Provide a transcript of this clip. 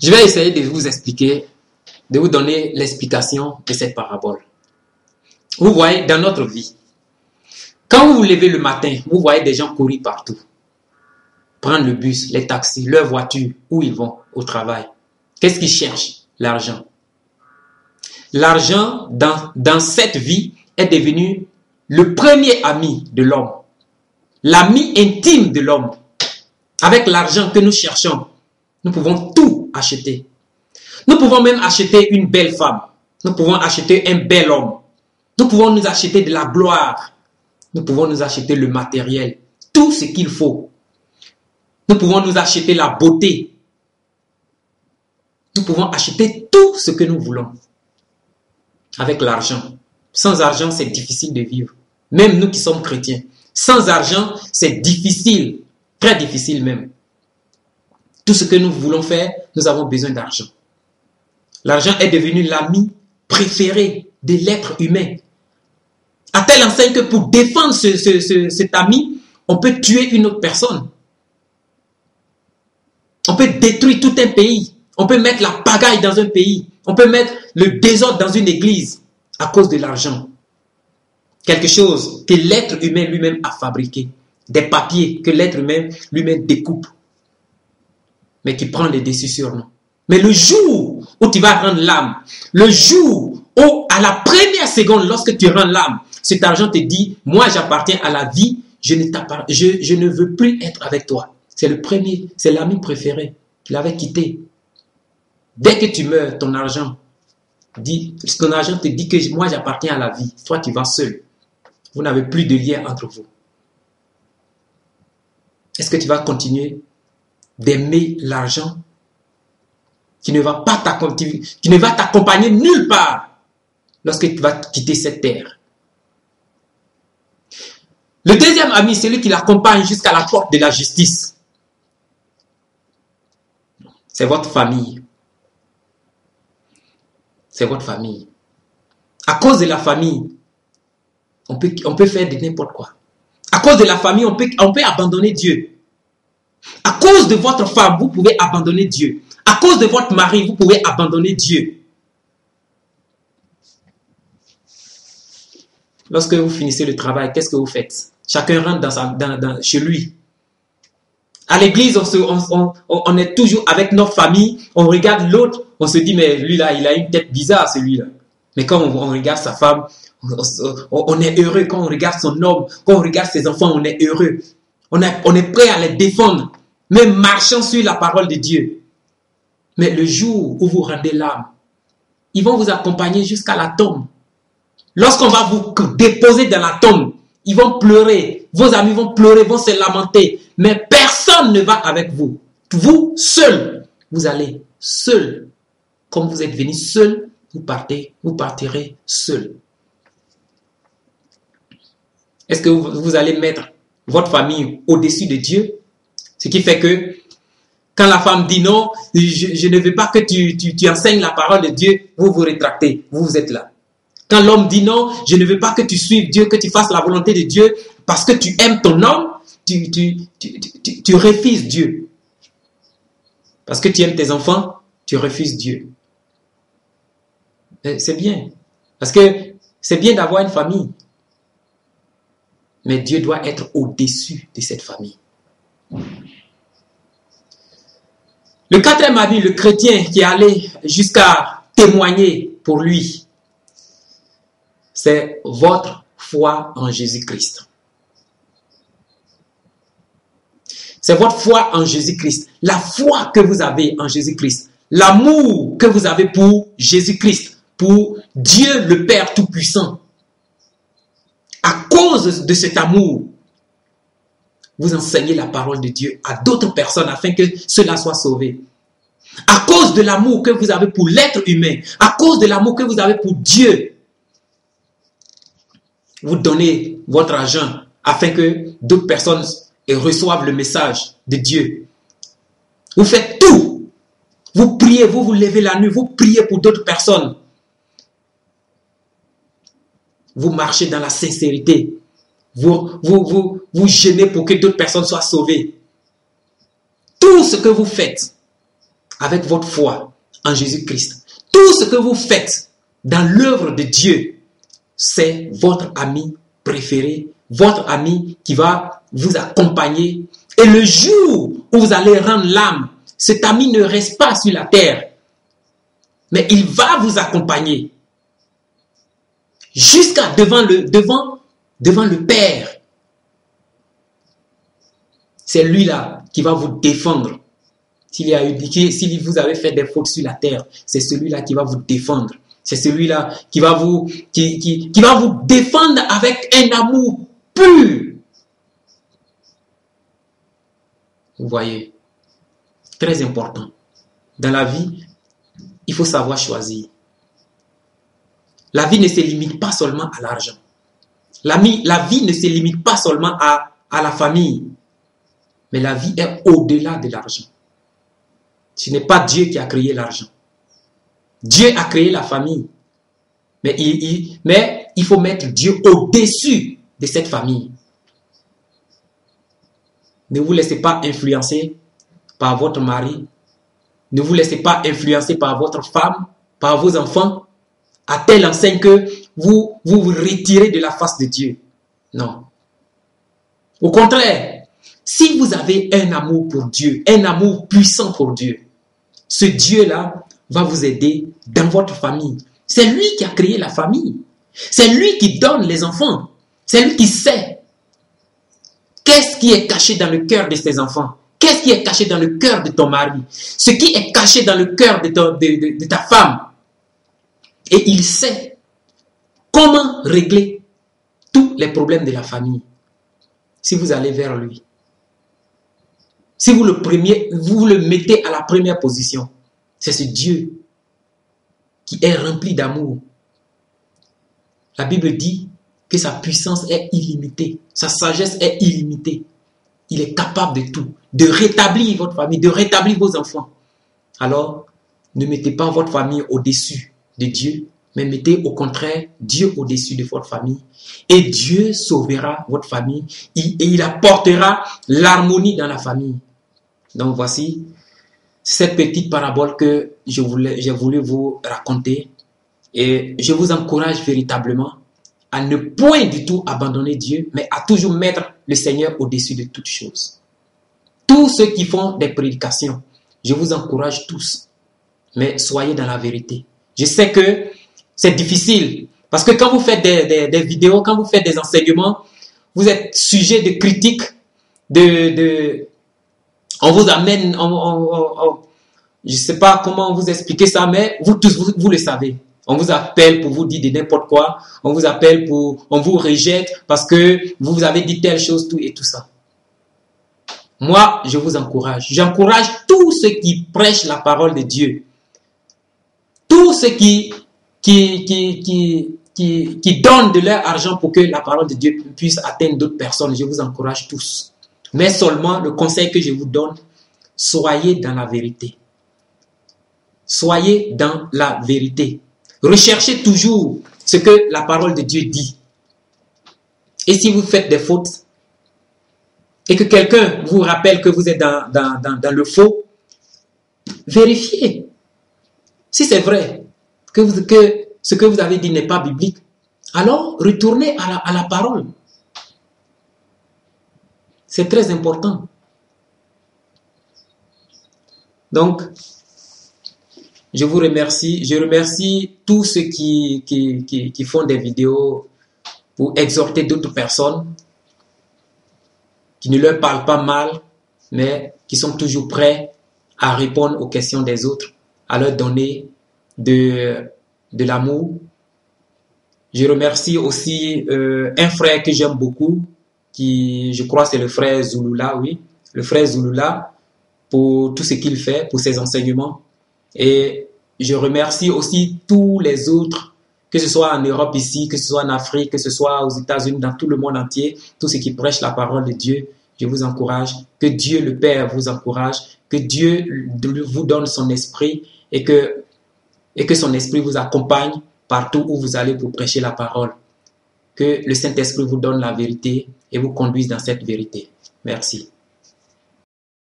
Je vais essayer de vous expliquer, de vous donner l'explication de cette parabole. Vous voyez, dans notre vie, quand vous vous levez le matin, vous voyez des gens courir partout. Prendre le bus, les taxis, leur voiture, où ils vont au travail. Qu'est-ce qu'ils cherchent? L'argent. L'argent, dans cette vie, est devenu le premier ami de l'homme. L'ami intime de l'homme. Avec l'argent que nous cherchons, nous pouvons tout acheter. Nous pouvons même acheter une belle femme. Nous pouvons acheter un bel homme. Nous pouvons nous acheter de la gloire. Nous pouvons nous acheter le matériel. Tout ce qu'il faut. Nous pouvons nous acheter la beauté. Nous pouvons acheter tout ce que nous voulons. Avec l'argent. Sans argent, c'est difficile de vivre. Même nous qui sommes chrétiens. Sans argent, c'est difficile. Très difficile même. Tout ce que nous voulons faire, nous avons besoin d'argent. L'argent est devenu l'ami préféré de l'être humain. À telle enseigne que pour défendre cet ami, on peut tuer une autre personne. On peut détruire tout un pays. On peut mettre la pagaille dans un pays. On peut mettre le désordre dans une église à cause de l'argent. Quelque chose que l'être humain lui-même a fabriqué. Des papiers que l'être humain lui-même découpe. Mais qui prend les dessus sur nous. Mais le jour où tu vas rendre l'âme, le jour où, à la première seconde, lorsque tu rends l'âme, cet argent te dit, moi j'appartiens à la vie, je ne veux plus être avec toi. C'est le premier, c'est l'ami préféré qu'il avait quitté. Dès que tu meurs, ton argent te dit que moi j'appartiens à la vie. Toi tu vas seul. Vous n'avez plus de lien entre vous. Est-ce que tu vas continuer d'aimer l'argent qui ne va t'accompagner nulle part lorsque tu vas quitter cette terre? Le deuxième ami, c'est celui qui l'accompagne jusqu'à la porte de la justice. C'est votre famille. C'est votre famille. À cause de la famille, on peut faire de n'importe quoi. À cause de la famille, on peut abandonner Dieu. À cause de votre femme, vous pouvez abandonner Dieu. À cause de votre mari, vous pouvez abandonner Dieu. Lorsque vous finissez le travail, qu'est-ce que vous faites? Chacun rentre chez lui. À l'église, on est toujours avec notre famille. On regarde l'autre. On se dit, mais lui là, il a une tête bizarre, celui-là. Mais quand on regarde sa femme, on est heureux. Quand on regarde son homme, quand on regarde ses enfants, on est heureux. On est prêt à les défendre. Même marchant sur la parole de Dieu. Mais le jour où vous rendez l'âme, ils vont vous accompagner jusqu'à la tombe. Lorsqu'on va vous déposer dans la tombe, ils vont pleurer. Vos amis vont pleurer, vont se lamenter. Mais personne ne va avec vous. Vous, seul, vous allez seul. Comme vous êtes venu seul, vous partirez seul. Est-ce que vous allez mettre votre famille au-dessus de Dieu? Ce qui fait que quand la femme dit non, je ne veux pas que tu enseignes la parole de Dieu, vous vous rétractez, vous êtes là. Quand l'homme dit non, je ne veux pas que tu suives Dieu, que tu fasses la volonté de Dieu, parce que tu aimes ton homme, tu refuses Dieu. Parce que tu aimes tes enfants, tu refuses Dieu. C'est bien. Parce que c'est bien d'avoir une famille. Mais Dieu doit être au-dessus de cette famille. Le quatrième ami, le chrétien qui est allé jusqu'à témoigner pour lui, c'est votre foi en Jésus-Christ. C'est votre foi en Jésus-Christ. La foi que vous avez en Jésus-Christ. L'amour que vous avez pour Jésus-Christ. Pour Dieu le Père Tout-Puissant. À cause de cet amour, vous enseignez la parole de Dieu à d'autres personnes afin que cela soit sauvé. À cause de l'amour que vous avez pour l'être humain, à cause de l'amour que vous avez pour Dieu, vous donnez votre argent afin que d'autres personnes reçoivent le message de Dieu. Vous faites tout. Vous priez, vous vous levez la nuit, vous priez pour d'autres personnes. Vous marchez dans la sincérité. Vous gênez pour que d'autres personnes soient sauvées. Tout ce que vous faites avec votre foi en Jésus-Christ. Tout ce que vous faites dans l'œuvre de Dieu, c'est votre ami préféré, votre ami qui va vous accompagner. Et le jour où vous allez rendre l'âme, cet ami ne reste pas sur la terre, mais il va vous accompagner jusqu'à devant le Père. C'est lui-là qui va vous défendre. Si vous avez fait des fautes sur la terre, c'est celui-là qui va vous défendre. C'est celui-là qui va vous défendre avec un amour pur. Vous voyez, très important. Dans la vie, il faut savoir choisir. La vie ne se limite pas seulement à l'argent. La vie ne se limite pas seulement à la famille. Mais la vie est au-delà de l'argent. Ce n'est pas Dieu qui a créé l'argent. Dieu a créé la famille. Mais il faut mettre Dieu au-dessus de cette famille. Ne vous laissez pas influencer par votre mari. Ne vous laissez pas influencer par votre femme, par vos enfants, à telle enseigne que vous retirez de la face de Dieu. Non. Au contraire, si vous avez un amour pour Dieu, un amour puissant pour Dieu, ce Dieu-là va vous aider dans votre famille. C'est lui qui a créé la famille. C'est lui qui donne les enfants. C'est lui qui sait qu'est-ce qui est caché dans le cœur de ses enfants. Qu'est-ce qui est caché dans le cœur de ton mari? Ce qui est caché dans le cœur de ta femme. Et il sait comment régler tous les problèmes de la famille. Si vous allez vers lui. Si vous le mettez à la première position. C'est ce Dieu qui est rempli d'amour. La Bible dit que sa puissance est illimitée. Sa sagesse est illimitée. Il est capable de tout. De rétablir votre famille, de rétablir vos enfants. Alors, ne mettez pas votre famille au-dessus de Dieu, mais mettez au contraire Dieu au-dessus de votre famille. Et Dieu sauvera votre famille et il apportera l'harmonie dans la famille. Donc voici cette petite parabole que j'ai voulu vous raconter. Et je vous encourage véritablement à ne point du tout abandonner Dieu, mais à toujours mettre le Seigneur au-dessus de toutes choses. Tous ceux qui font des prédications, je vous encourage tous, mais soyez dans la vérité. Je sais que c'est difficile, parce que quand vous faites des vidéos, quand vous faites des enseignements, vous êtes sujet de critiques, on vous amène, je ne sais pas comment vous expliquer ça, mais vous tous, vous le savez. On vous appelle pour vous dire de n'importe quoi. On vous appelle on vous rejette parce que vous avez dit telle chose, tout et tout ça. Moi, je vous encourage. J'encourage tous ceux qui prêchent la parole de Dieu. Tous ceux qui donnent de leur argent pour que la parole de Dieu puisse atteindre d'autres personnes. Je vous encourage tous. Mais seulement, le conseil que je vous donne, soyez dans la vérité. Soyez dans la vérité. Recherchez toujours ce que la parole de Dieu dit. Et si vous faites des fautes, et que quelqu'un vous rappelle que vous êtes dans le faux, vérifiez. Si c'est vrai que ce que vous avez dit n'est pas biblique, alors retournez à la parole. C'est très important. Donc, je vous remercie. Je remercie tous ceux qui font des vidéos pour exhorter d'autres personnes, qui ne leur parlent pas mal, mais qui sont toujours prêts à répondre aux questions des autres, à leur donner de l'amour. Je remercie aussi un frère que j'aime beaucoup, qui, je crois, c'est le frère Zulula, oui, le frère Zulula, pour tout ce qu'il fait, pour ses enseignements. Et je remercie aussi tous les autres, que ce soit en Europe ici, que ce soit en Afrique, que ce soit aux États-Unis, dans tout le monde entier, tous ceux qui prêchent la parole de Dieu. Je vous encourage, que Dieu le Père vous encourage, que Dieu vous donne son esprit et que son esprit vous accompagne partout où vous allez pour prêcher la parole. Que le Saint-Esprit vous donne la vérité et vous conduise dans cette vérité. Merci.